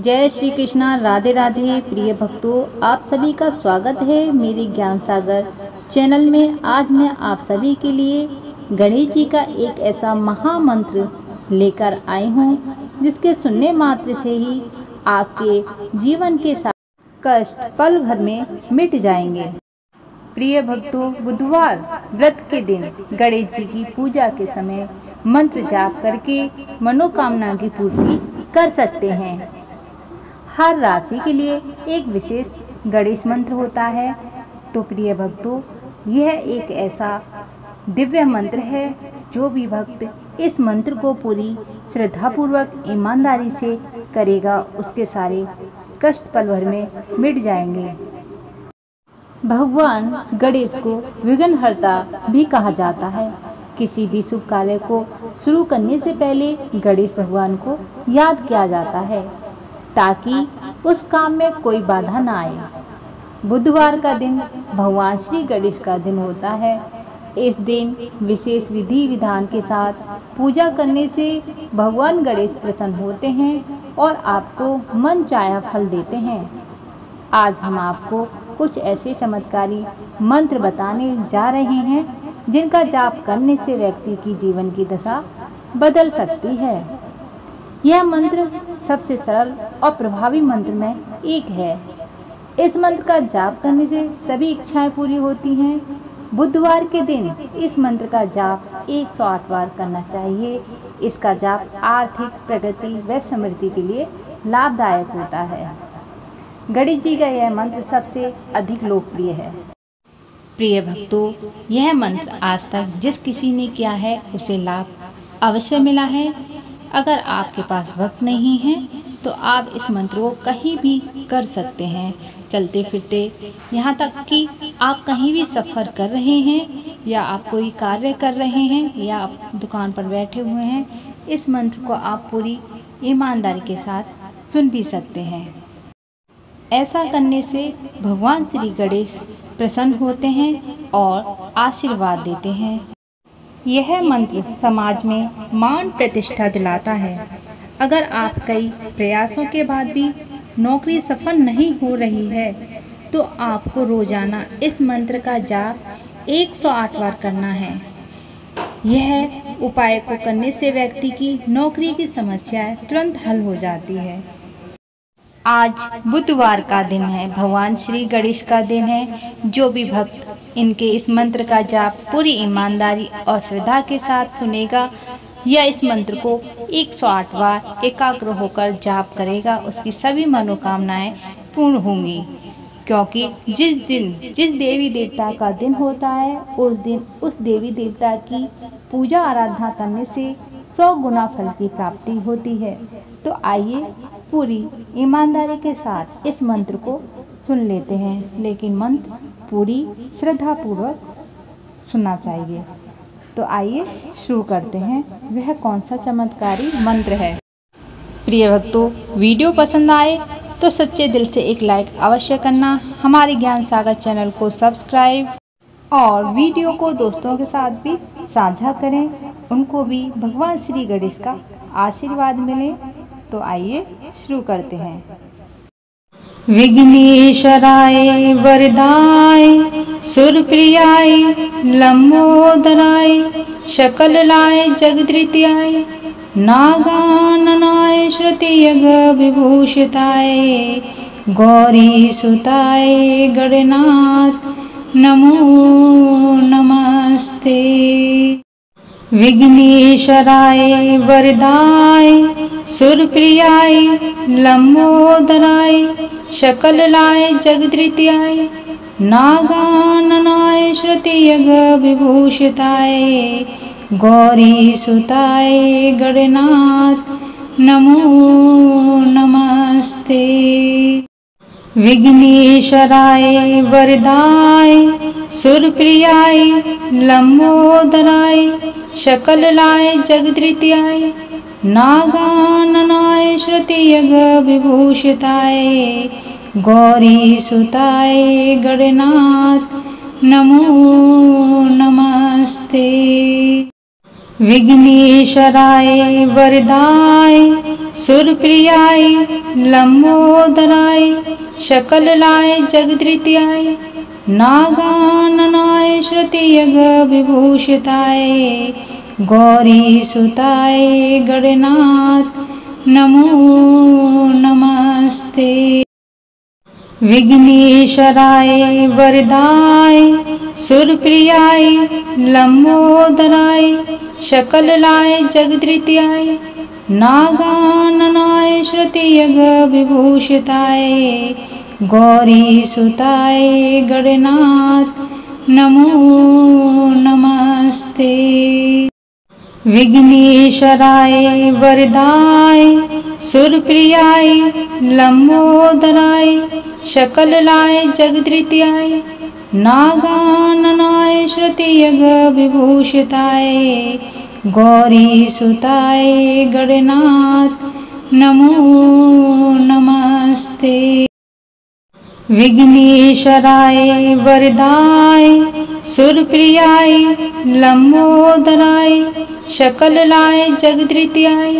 जय श्री कृष्णा, राधे राधे। प्रिय भक्तों, आप सभी का स्वागत है मेरे ज्ञान सागर चैनल में। आज मैं आप सभी के लिए गणेश जी का एक ऐसा महामंत्र लेकर आई हूँ जिसके सुनने मात्र से ही आपके जीवन के सारे कष्ट पल भर में मिट जाएंगे। प्रिय भक्तों, बुधवार व्रत के दिन गणेश जी की पूजा के समय मंत्र जाप करके मनोकामना की पूर्ति कर सकते हैं। हर राशि के लिए एक विशेष गणेश मंत्र होता है। तो प्रिय भक्तों, यह एक ऐसा दिव्य मंत्र है जो भी भक्त इस मंत्र को पूरी श्रद्धापूर्वक ईमानदारी से करेगा उसके सारे कष्ट पल भर में मिट जाएंगे। भगवान गणेश को विघ्नहर्ता भी कहा जाता है। किसी भी शुभ कार्य को शुरू करने से पहले गणेश भगवान को याद किया जाता है ताकि उस काम में कोई बाधा ना आए। बुधवार का दिन भगवान श्री गणेश का दिन होता है। इस दिन विशेष विधि विधान के साथ पूजा करने से भगवान गणेश प्रसन्न होते हैं और आपको मन चाहा फल देते हैं। आज हम आपको कुछ ऐसे चमत्कारी मंत्र बताने जा रहे हैं जिनका जाप करने से व्यक्ति की जीवन की दशा बदल सकती है। यह मंत्र सबसे सरल और प्रभावी मंत्र में एक है। इस मंत्र का जाप करने से सभी इच्छाएं पूरी होती हैं। बुधवार के दिन इस मंत्र का जाप 108 बार करना चाहिए। इसका जाप आर्थिक प्रगति व समृद्धि के लिए लाभदायक होता है। गणेश जी का यह मंत्र सबसे अधिक लोकप्रिय है। प्रिय भक्तों, यह मंत्र आज तक जिस किसी ने किया है उसे लाभ अवश्य मिला है। अगर आपके पास वक्त नहीं है तो आप इस मंत्र को कहीं भी कर सकते हैं, चलते फिरते, यहाँ तक कि आप कहीं भी सफ़र कर रहे हैं या आप कोई कार्य कर रहे हैं या आप दुकान पर बैठे हुए हैं, इस मंत्र को आप पूरी ईमानदारी के साथ सुन भी सकते हैं। ऐसा करने से भगवान श्री गणेश प्रसन्न होते हैं और आशीर्वाद देते हैं। यह मंत्र समाज में मान प्रतिष्ठा दिलाता है। अगर आप कई प्रयासों के बाद भी नौकरी सफल नहीं हो रही है तो आपको रोजाना इस मंत्र का जाप 108 बार करना है। यह उपाय को करने से व्यक्ति की नौकरी की समस्याएं तुरंत हल हो जाती है। आज बुधवार का दिन है, भगवान श्री गणेश का दिन है। जो भी भक्त इनके इस मंत्र का जाप पूरी ईमानदारी और श्रद्धा के साथ सुनेगा या इस मंत्र को 108 बार एकाग्र होकर जाप करेगा, उसकी सभी मनोकामनाएं पूर्ण होंगी। क्योंकि जिस देवी देवता का दिन होता है उस दिन उस देवी देवता की पूजा आराधना करने से 100 गुना फल की प्राप्ति होती है। तो आइए पूरी ईमानदारी के साथ इस मंत्र को सुन लेते हैं, लेकिन मंत्र पूरी श्रद्धा पूर्वक सुनना चाहिए। तो आइए शुरू करते हैं। वह कौन सा चमत्कारी मंत्र है। प्रिय भक्तों, वीडियो पसंद आए तो सच्चे दिल से एक लाइक अवश्य करना, हमारे ज्ञान सागर चैनल को सब्सक्राइब और वीडियो को दोस्तों के साथ भी साझा करें, उनको भी भगवान श्री गणेश का आशीर्वाद मिले। तो आइए शुरू करते हैं। विघ्नेश्वराय वरदाय सुरप्रियाय लंबोदराय शकललाय जगदृत्याय नागाननाय श्रुतियग विभूषिताय गौरीसुताय गणनाथ नमो नमस्ते। विघ्नेश्वराय वरदाय सुरप्रियाय लंबोदराय शकललाय जगदृत्याय नागाननाय श्रुतियग विभूषिताय गौरीसुताय गणनाथ नमो नमस्ते। विघ्नेश्वराय वरदाय सुरप्रियाय लंबोदराय शकललाय जगदृत्याय नागाननाय श्रुतियग विभूषिताय गौरीसुताय गणनाथ नमो नमस्ते। विघ्नेश्वराय वरदाय सुरप्रियाय लंबोदराय शकललाय जगद्रित्याय नागाननाय श्रुतियग विभूषिताय गौरीसुताय गणनाथ नमो नमस्ते। विघ्नेश्वराय वरदाय सुरप्रियाय लंबोदराय शकललाय जगद्रित्याय नागाननाय श्रुतियग विभूषिताय गौरीसुताय गणनाथ नमो नमस्ते। विघ्नेश्वराय वरदाय सुरप्रियाय लंबोदराय शकललाय जगद्रित्याय नागाननाय श्रुतियग विभूषिताय गौरीसुताय गणनाथ नमो नमस्ते। विघ्नेश्वराय वरदाय सुरप्रियाय लंबोदराय शकललाय जगद्रित्याय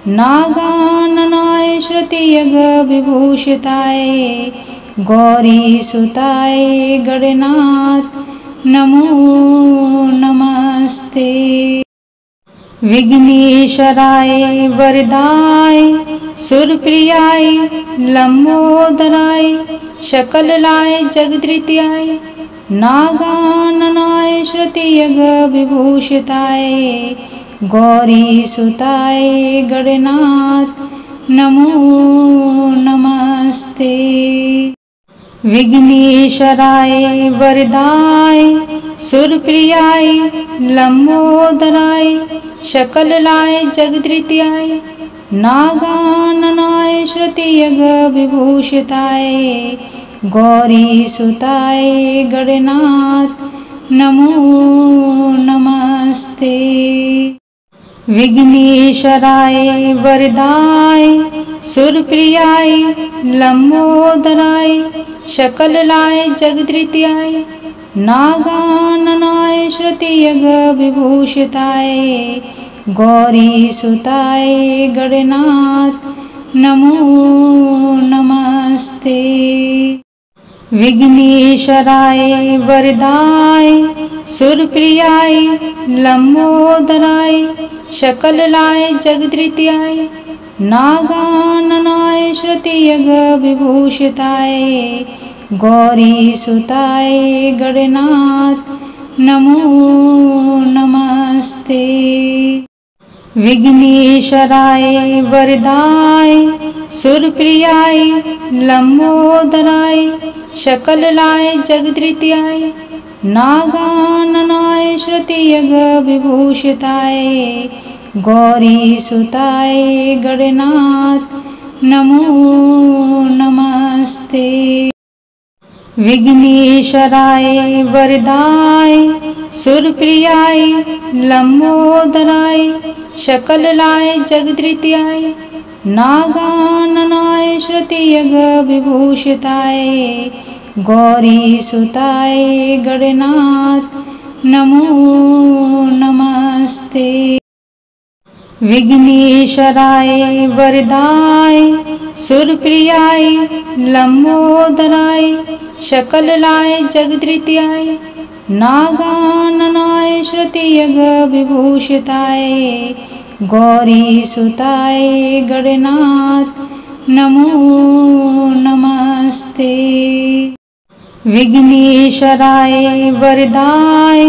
नागाननाय श्रुतियग विभूषिताय गौरीसुताय गणनाथ नमो नमस्ते। विघ्नेश्वराय वरदाय सुरप्रियाय लंबोदराय शकललाय जगद्रित्याय नागाननाय श्रुतियग विभूषिताय गौरीसुताय गणनाथ नमो नमस्ते। विघ्नेश्वराय वरदाय सुरप्रियाय लंबोदराय शकललाय जगद्रित्याय नागाननाय श्रुतियग विभूषिताय गौरीसुताय गणनाथ नमो नमस्ते। विघ्नेश्वराय वरदाय सुरप्रियाय लंबोदराय शकललाय जगद्रित्याय नागाननाय श्रुतियग विभूषिताय गौरीसुताय गणनाथ नमो नमस्ते। विघ्नेश्वराय वरदाय सुरप्रियाय लंबोदराय शकललाय जगद्रित्याय नागाननाय श्रुतियग विभूषिताय गौरीसुताय गणनाथ नमो नमस्ते। विघ्नेश्वराय वरदाय सुरप्रियाय लंबोदराय शकललाय जगद्रित्याय नागाननाय श्रुतियग विभूषिताय गौरीसुताय गणनाथ नमो नमस्ते। विघ्नेश्वराय वरदाय सुरप्रियाय लंबोदराय शकललाय जगद्रित्याय नागाननाय श्रुतियग विभूषिताय गौरीसुताय गणनाथ नमो नमस्ते। विघ्नेश्वराय वरदाय सुरप्रियाय लंबोदराय शकललाय जगद्रित्याय नागाननाय श्रुतियग विभूषिताय गौरीसुताय गणनाथ नमो नमस्ते। विघ्नेश्वराय वरदाय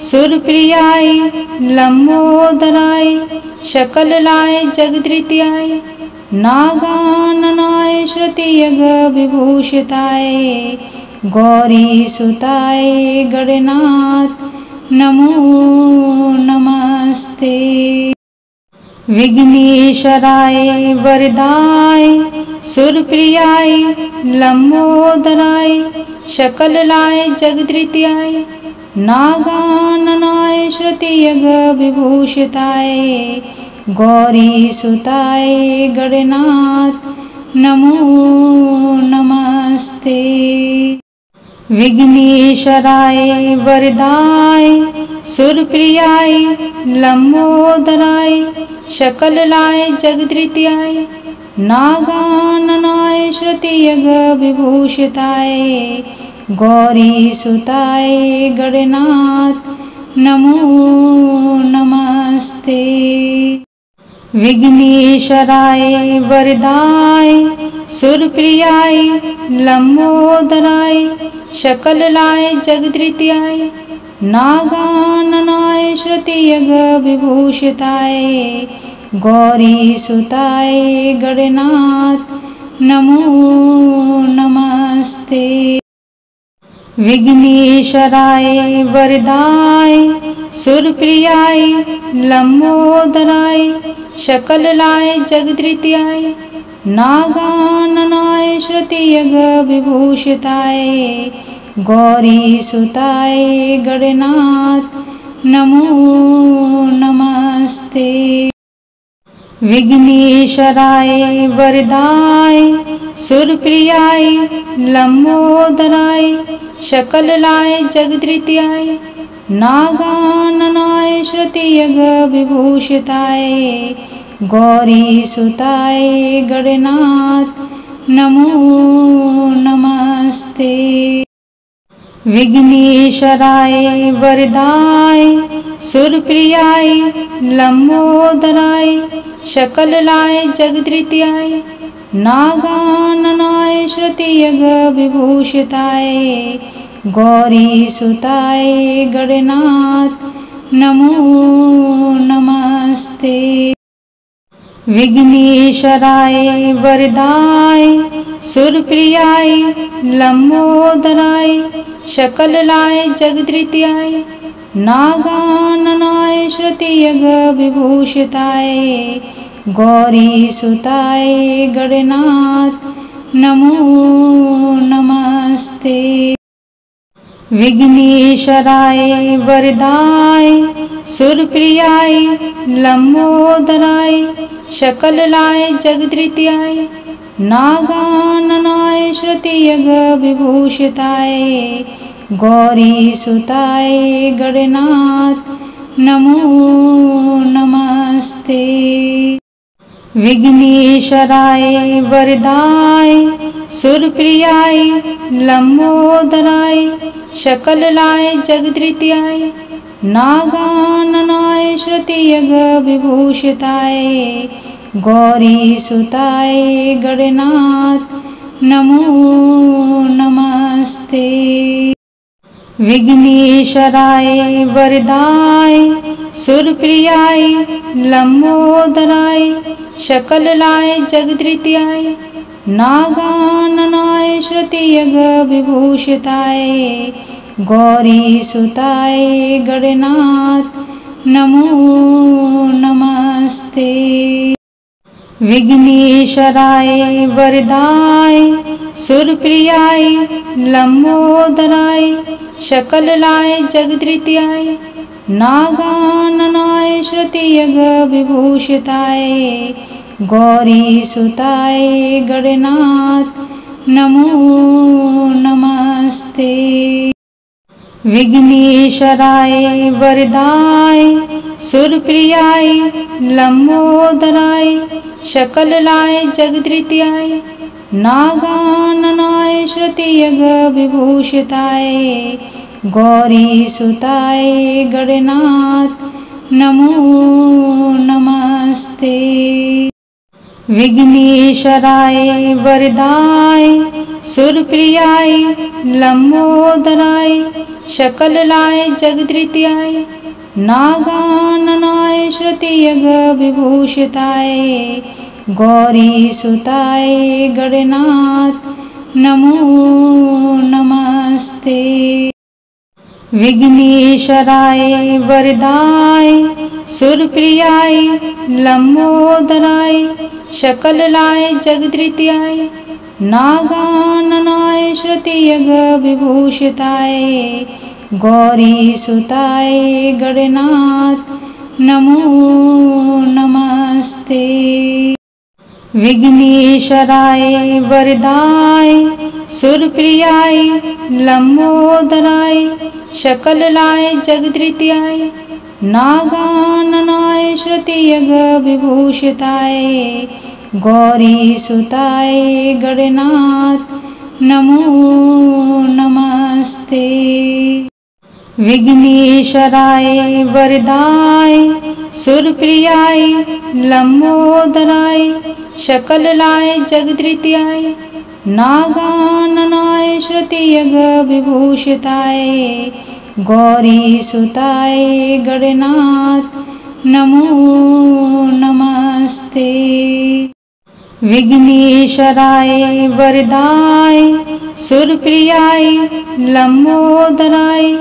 सुरप्रियाय लंबोदराय शकललाय जगद्रित्याय नागाननाय श्रुतियग विभूषिताय गौरीसुताय गणनाथ नमो नमस्ते। विघ्नेश्वराय वरदाय सुरप्रियाय लंबोदराय शकललाय जगद्रित्याय नागाननाय श्रुतियग विभूषिताय गौरीसुताय गणनाथ नमो नमस्ते। विघ्नेश्वराय वरदाय सुरप्रियाय लंबोदराय शकललाय जगद्रित्याय नागाननाय श्रुतियग विभूषिताय गौरीसुताय गणनाथ नमो नमस्ते। विघ्नेश्वराय वरदाय सुरप्रियाय लंबोदराय शकललाय जगद्रित्याय नागाननाय श्रुतियग विभूषिताय गौरीसुताय गणनाथ नमो नमस्ते। विघ्नेश्वराय वरदाय सुरप्रियाय लंबोदराय शकललाय जगद्रित्याय नागाननाय श्रुतियग विभूषिताय गौरीसुताय गणनाथ नमो नमस्ते। विघ्नेश्वराय वरदाय सुरप्रियाय लंबोदराय शकललाय जगद्रित्याय नागाननाय श्रुतियग विभूषिताय गौरीसुताय गणनाथ नमो नमस्ते। विघ्नेश्वराय वरदाय सुरप्रियाय लंबोदराय शकललाय जगद्रित्याय नागाननाय श्रुतियग विभूषिताय गौरीसुताय गणनाथ नमो नमस्ते। विघ्नेश्वराय वरदाय सुरप्रियाय लंबोदराय शकललाय जगद्रित्याय नागाननाय श्रुतियग विभूषिताय गौरीसुताय गणनाथ नमो नमस्ते। विघ्नेश्वराय वरदाय सुरप्रियाय लंबोदराय शकललाय जगद्रित्याय नागाननाय श्रुतियग विभूषिताय गौरीसुताय गणनाथ नमो नमस्ते। विघ्नेश्वराय वरदाय सुरप्रियाय लंबोदराय शकललाय जगद्रित्याय नागाननाय श्रुतियग विभूषिताय गौरीसुताय गणनाथ नमो नमस्ते। विघ्नेश्वराय वरदाय सुरप्रियाय लंबोदराय शकललाय जगद्रित्याय नागाननाय श्रुतियग विभूषिताय गौरीसुताय गणनाथ नमो नमस्ते। विघ्नेश्वराय वरदाय सुरप्रियाय लंबोदराय शकललाय जगद्रित्याय नागाननाय श्रुतियग विभूषिताय गौरीसुताय गणनाथ नमो नमस्ते। विघ्नेश्वराय वरदाय सुरप्रियाय लंबोदराय शकललाय जगद्रित्याय नागाननाय श्रुतियग विभूषिताय गौरीसुताय गणनाथ नमो नमस्ते। विघ्नेश्वराय वरदाय सुरप्रियाय लंबोदराय शकललाय जगद्रित्याय नागाननाय श्रुतियग विभूषिताय गौरीसुताय गणनाथ नमो नमस्ते। विघ्नेश्वराय वरदाय सुरप्रियाय लंबोदराय शकललाय जगद्रित्याय नागाननाय श्रुतियग विभूषिताय गौरीसुताय गणनाथ नमो नमस्ते। विघ्नेश्वराय वरदाय सुरप्रियाय लंबोदराय शकललाय जगद्रित्याय नागाननाय श्रुतियग विभूषिताय गौरीसुताय गणनाथ नमो नमस्ते। विघ्नेश्वराय वरदाय सुरप्रियाय लंबोदराय शकललाय जगद्रित्याय नागाननाय श्रुतियग विभूषिताय गौरीसुताय गणनाथ नमो नमस्ते। विघ्नेश्वराय वरदाय सुरप्रियाय लंबोदराय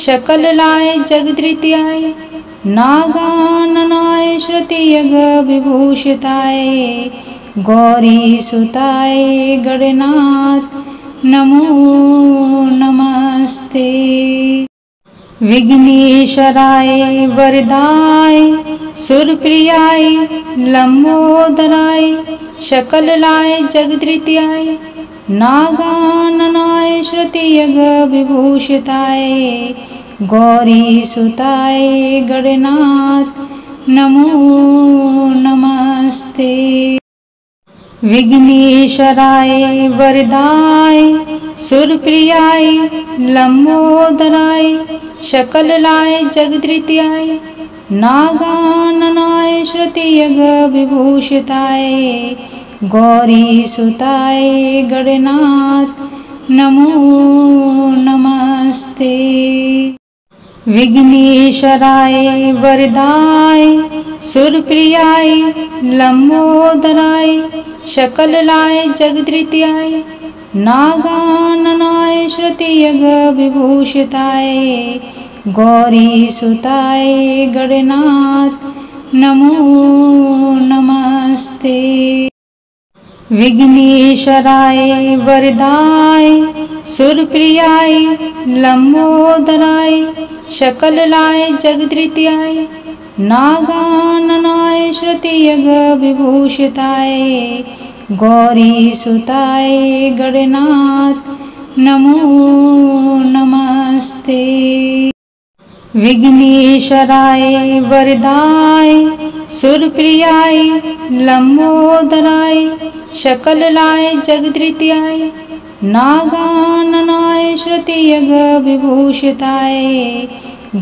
शकललाय जगद्रित्याय नागाननाय श्रुतियग विभूषिताय गौरीसुताय गणनाथ नमो नमस्ते। विघ्नेश्वराय वरदाय सुरप्रियाय लंबोदराय शकललाय जगद्रित्याय नागाननाय श्रुतियग विभूषिताय गौरीसुताय गणनाथ नमो नमस्ते। विघ्नेश्वराय वरदाय सुरप्रियाय लंबोदराय शकललाय जगद्रित्याय नागाननाय श्रुतियग विभूषिताय गौरीसुताय गणनाथ नमो नमस्ते। विघ्नेश्वराय वरदाय सुरप्रियाय लंबोदराय शकललाय जगद्रित्याय नागाननाय श्रुतियग विभूषिताय गौरीसुताय गणनाथ नमो नमस्ते। विघ्नेश्वराय वरदाय सुरप्रियाय लंबोदराय शकललाय जगद्रित्याय नागाननाय श्रुतियग विभूषिताय गौरीसुताय गणनाथ नमो नमस्ते। विघ्नेश्वराय वरदाय सुरप्रियाय लंबोदराय शकललाय जगद्रित्याय नागाननाय श्रुतियग विभूषिताय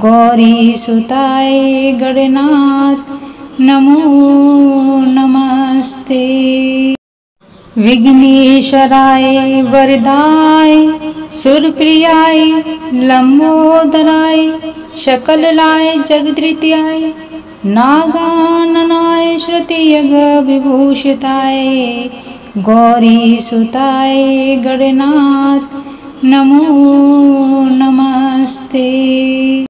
गौरीसुताय गणनाथ नमो नमस्ते। विघ्नेश्वराय वरदाय सुरप्रियाय लंबोदराय शकललाय जगद्रित्याय नागाननाय श्रुतियग विभूषिताय गौरीसुताय गणनाथ नमो नमस्ते।